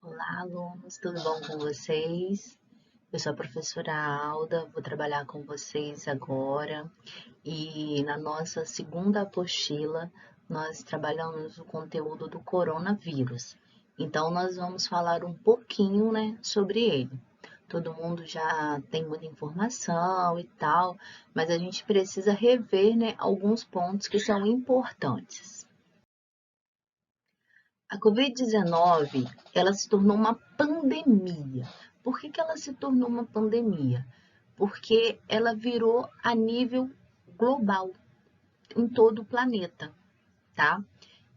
Olá, alunos, tudo bom com vocês? Eu sou a professora Alda, vou trabalhar com vocês agora e na nossa segunda apostila nós trabalhamos o conteúdo do coronavírus. Então, nós vamos falar um pouquinho, né, sobre ele. Todo mundo já tem muita informação e tal, mas a gente precisa rever, né, alguns pontos que são importantes. A Covid-19, ela se tornou uma pandemia. Por que ela se tornou uma pandemia? Porque ela virou a nível global, em todo o planeta, tá?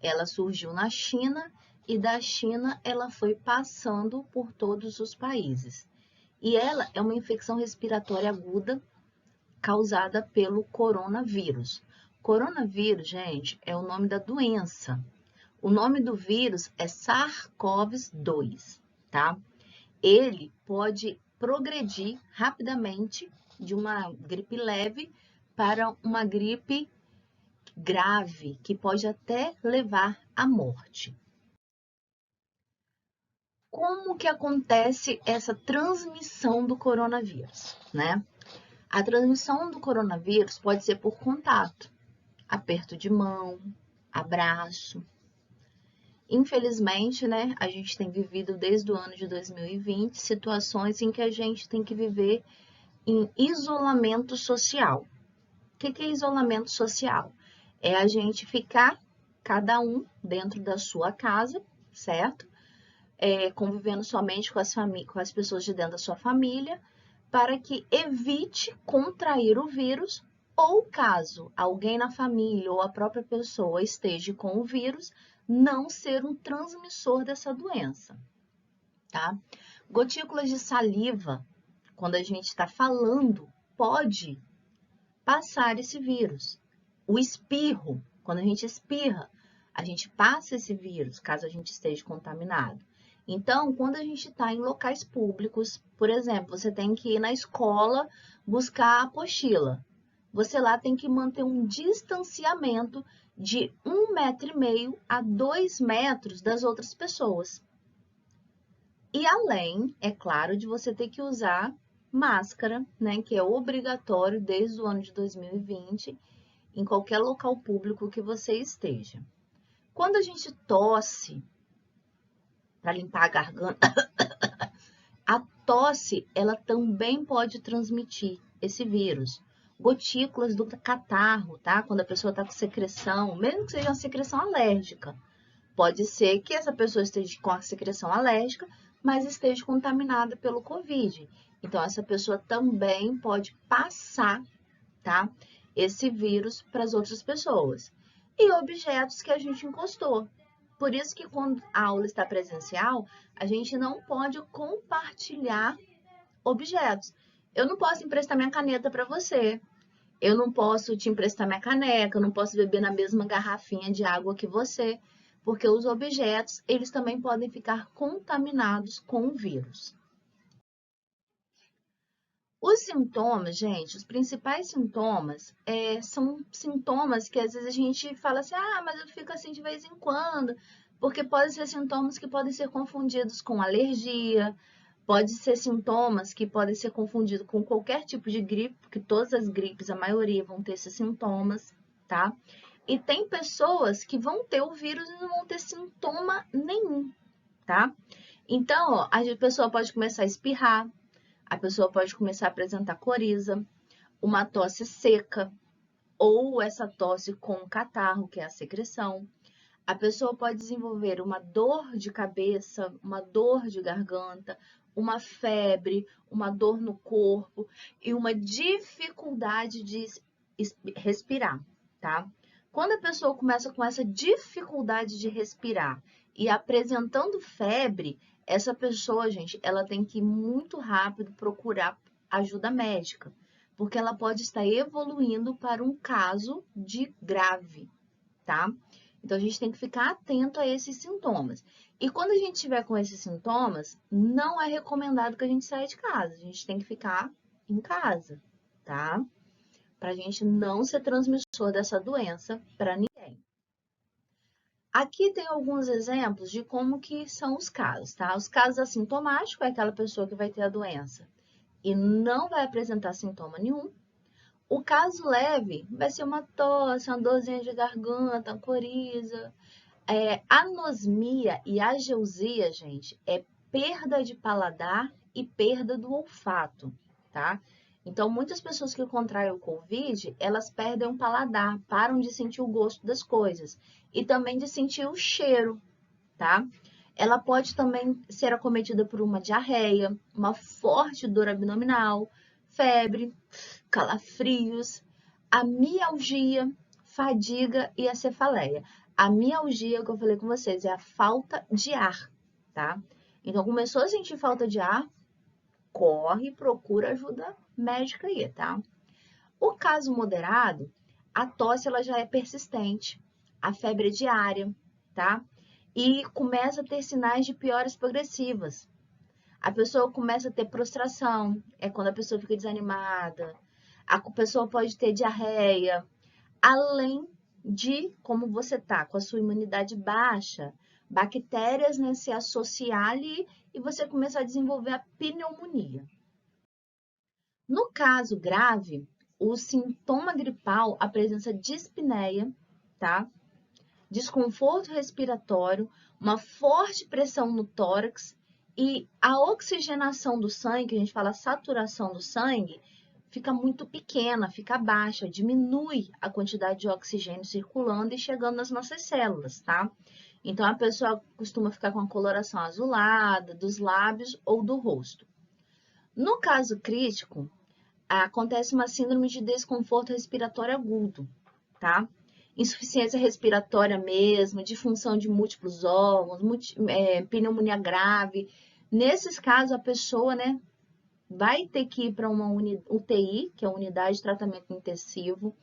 Ela surgiu na China e da China ela foi passando por todos os países. E ela é uma infecção respiratória aguda causada pelo coronavírus. Coronavírus, gente, é o nome da doença. O nome do vírus é SARS-CoV-2, tá? Ele pode progredir rapidamente de uma gripe leve para uma gripe grave, que pode até levar à morte. Como que acontece essa transmissão do coronavírus, né? A transmissão do coronavírus pode ser por contato, aperto de mão, abraço. Infelizmente, né, a gente tem vivido desde o ano de 2020 situações em que a gente tem que viver em isolamento social. O que é isolamento social? É a gente ficar, cada um, dentro da sua casa, certo? Convivendo somente com as pessoas de dentro da sua família, para que evite contrair o vírus, ou caso alguém na família ou a própria pessoa esteja com o vírus, não ser um transmissor dessa doença, tá? Gotículas de saliva, quando a gente está falando, pode passar esse vírus. O espirro, quando a gente espirra, a gente passa esse vírus, caso a gente esteja contaminado. Então, quando a gente está em locais públicos, por exemplo, você tem que ir na escola buscar a apostila. Você lá tem que manter um distanciamento de 1,5 metro a 2 metros das outras pessoas. E além, é claro, de você ter que usar máscara, né, que é obrigatório desde o ano de 2020, em qualquer local público que você esteja. Quando a gente tosse para limpar a garganta, a tosse, ela também pode transmitir esse vírus. Gotículas do catarro, tá? Quando a pessoa está com secreção, mesmo que seja uma secreção alérgica, pode ser que essa pessoa esteja com a secreção alérgica, mas esteja contaminada pelo Covid. Então, essa pessoa também pode passar, tá? Esse vírus para as outras pessoas. E objetos que a gente encostou. Por isso que quando a aula está presencial, a gente não pode compartilhar objetos. Eu não posso emprestar minha caneta para você. Eu não posso te emprestar minha caneca, eu não posso beber na mesma garrafinha de água que você, porque os objetos, eles também podem ficar contaminados com o vírus. Os sintomas, gente, os principais sintomas são sintomas que às vezes a gente fala assim, ah, mas eu fico assim de vez em quando, porque podem ser sintomas que podem ser confundidos com alergia, pode ser sintomas que podem ser confundidos com qualquer tipo de gripe, porque todas as gripes, a maioria vão ter esses sintomas, tá? E tem pessoas que vão ter o vírus e não vão ter sintoma nenhum, tá? Então, ó, a pessoa pode começar a espirrar, a pessoa pode começar a apresentar coriza, uma tosse seca, ou essa tosse com catarro, que é a secreção. A pessoa pode desenvolver uma dor de cabeça, uma dor de garganta, uma febre, uma dor no corpo e uma dificuldade de respirar, tá? Quando a pessoa começa com essa dificuldade de respirar e apresentando febre, essa pessoa, gente, ela tem que ir muito rápido procurar ajuda médica, porque ela pode estar evoluindo para um caso de grave, tá? Então, a gente tem que ficar atento a esses sintomas. E quando a gente tiver com esses sintomas, não é recomendado que a gente saia de casa. A gente tem que ficar em casa, tá? Para a gente não ser transmissor dessa doença para ninguém. Aqui tem alguns exemplos de como que são os casos, tá? Os casos assintomáticos é aquela pessoa que vai ter a doença e não vai apresentar sintoma nenhum. O caso leve vai ser uma tosse, uma dorzinha de garganta, uma coriza. Anosmia e ageusia, gente, é perda de paladar e perda do olfato, tá? Então, muitas pessoas que contraem o Covid, elas perdem o paladar, param de sentir o gosto das coisas e também de sentir o cheiro, tá? Ela pode também ser acometida por uma diarreia, uma forte dor abdominal, febre, calafrios, a mialgia, fadiga e a cefaleia. A mialgia, que eu falei com vocês, é a falta de ar, tá? Então, começou a sentir falta de ar, corre, procura ajuda médica aí, tá? O caso moderado, a tosse ela já é persistente, a febre é diária, tá? E começa a ter sinais de piores progressivas. A pessoa começa a ter prostração, é quando a pessoa fica desanimada. A pessoa pode ter diarreia, além de como você tá com a sua imunidade baixa, bactérias, né, se associar ali e você começar a desenvolver a pneumonia. No caso grave, o sintoma gripal, a presença de dispneia, tá? Desconforto respiratório, uma forte pressão no tórax e a oxigenação do sangue, que a gente fala saturação do sangue, fica muito pequena, fica baixa, diminui a quantidade de oxigênio circulando e chegando nas nossas células, tá? Então a pessoa costuma ficar com a coloração azulada dos lábios ou do rosto. No caso crítico, acontece uma síndrome de desconforto respiratório agudo, tá? Insuficiência respiratória mesmo, disfunção de múltiplos órgãos, pneumonia grave. Nesses casos, a pessoa, né, vai ter que ir para uma UTI, que é a unidade de tratamento intensivo.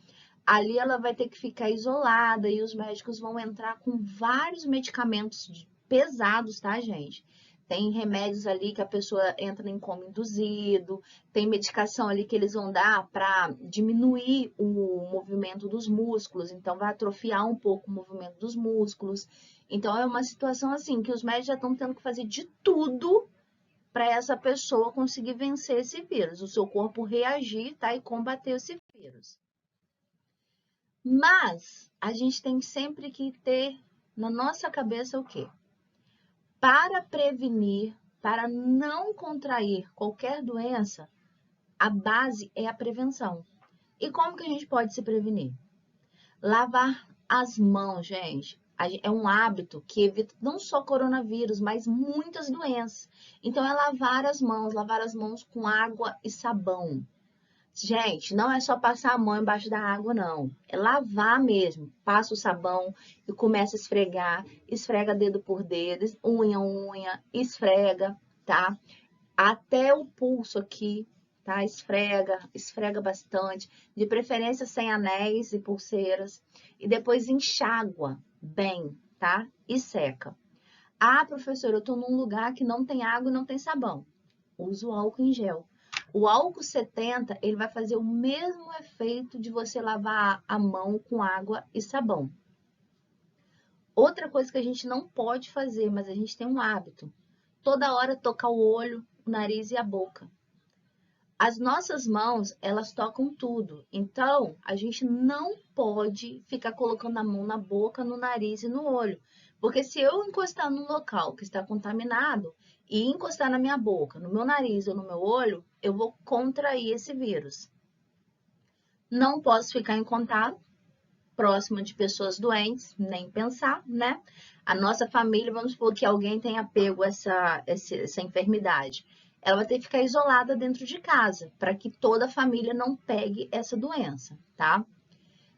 Ali ela vai ter que ficar isolada e os médicos vão entrar com vários medicamentos pesados, tá, gente? Tem remédios ali que a pessoa entra em coma induzido, tem medicação ali que eles vão dar para diminuir o movimento dos músculos, então vai atrofiar um pouco o movimento dos músculos. Então é uma situação assim que os médicos já estão tendo que fazer de tudo para essa pessoa conseguir vencer esse vírus, o seu corpo reagir, tá, e combater esse vírus. Mas a gente tem sempre que ter na nossa cabeça o quê? Para prevenir, para não contrair qualquer doença, a base é a prevenção. E como que a gente pode se prevenir? Lavar as mãos, gente. É um hábito que evita não só coronavírus, mas muitas doenças. Então, é lavar as mãos com água e sabão. Gente, não é só passar a mão embaixo da água, não. É lavar mesmo. Passa o sabão e começa a esfregar. Esfrega dedo por dedo, unha, esfrega, tá? Até o pulso aqui, tá? Esfrega bastante. De preferência sem anéis e pulseiras. E depois enxágua bem, tá? E seca. Ah, professora, eu tô num lugar que não tem água e não tem sabão. Usa o álcool em gel. O álcool 70, ele vai fazer o mesmo efeito de você lavar a mão com água e sabão. Outra coisa que a gente não pode fazer, mas a gente tem um hábito. Toda hora tocar o olho, o nariz e a boca. As nossas mãos, elas tocam tudo. Então, a gente não pode ficar colocando a mão na boca, no nariz e no olho. Porque se eu encostar num local que está contaminado e encostar na minha boca, no meu nariz ou no meu olho, eu vou contrair esse vírus. Não posso ficar em contato próximo de pessoas doentes, nem pensar, né? A nossa família, vamos supor que alguém tenha pego essa enfermidade. Ela vai ter que ficar isolada dentro de casa, para que toda a família não pegue essa doença, tá?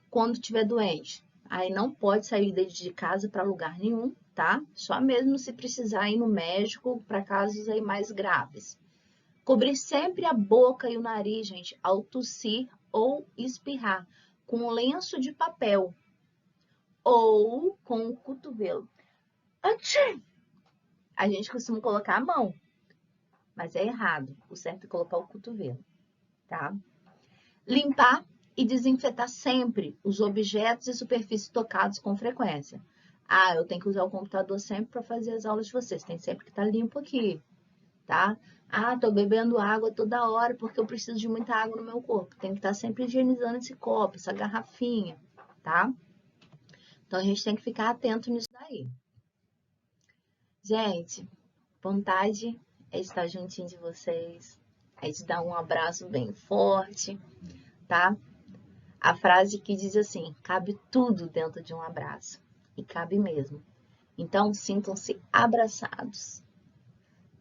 Quando estiver doente, aí não pode sair de casa para lugar nenhum, tá? Só mesmo se precisar ir no médico para casos aí mais graves. Cobrir sempre a boca e o nariz, gente, ao tossir ou espirrar, com lenço de papel ou com o cotovelo. Atchim! A gente costuma colocar a mão, mas é errado. O certo é colocar o cotovelo, tá? Limpar e desinfetar sempre os objetos e superfícies tocados com frequência. Ah, eu tenho que usar o computador sempre para fazer as aulas de vocês. Tem sempre que estar limpo aqui, tá? Ah, tô bebendo água toda hora porque eu preciso de muita água no meu corpo. Tem que estar sempre higienizando esse copo, essa garrafinha, tá? Então a gente tem que ficar atento nisso daí. Gente, vontade é estar juntinho de vocês, é de dar um abraço bem forte, tá? A frase que diz assim: cabe tudo dentro de um abraço. E cabe mesmo. Então, sintam-se abraçados.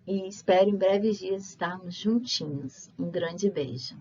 E espero em breves dias estarmos juntinhos. Um grande beijo.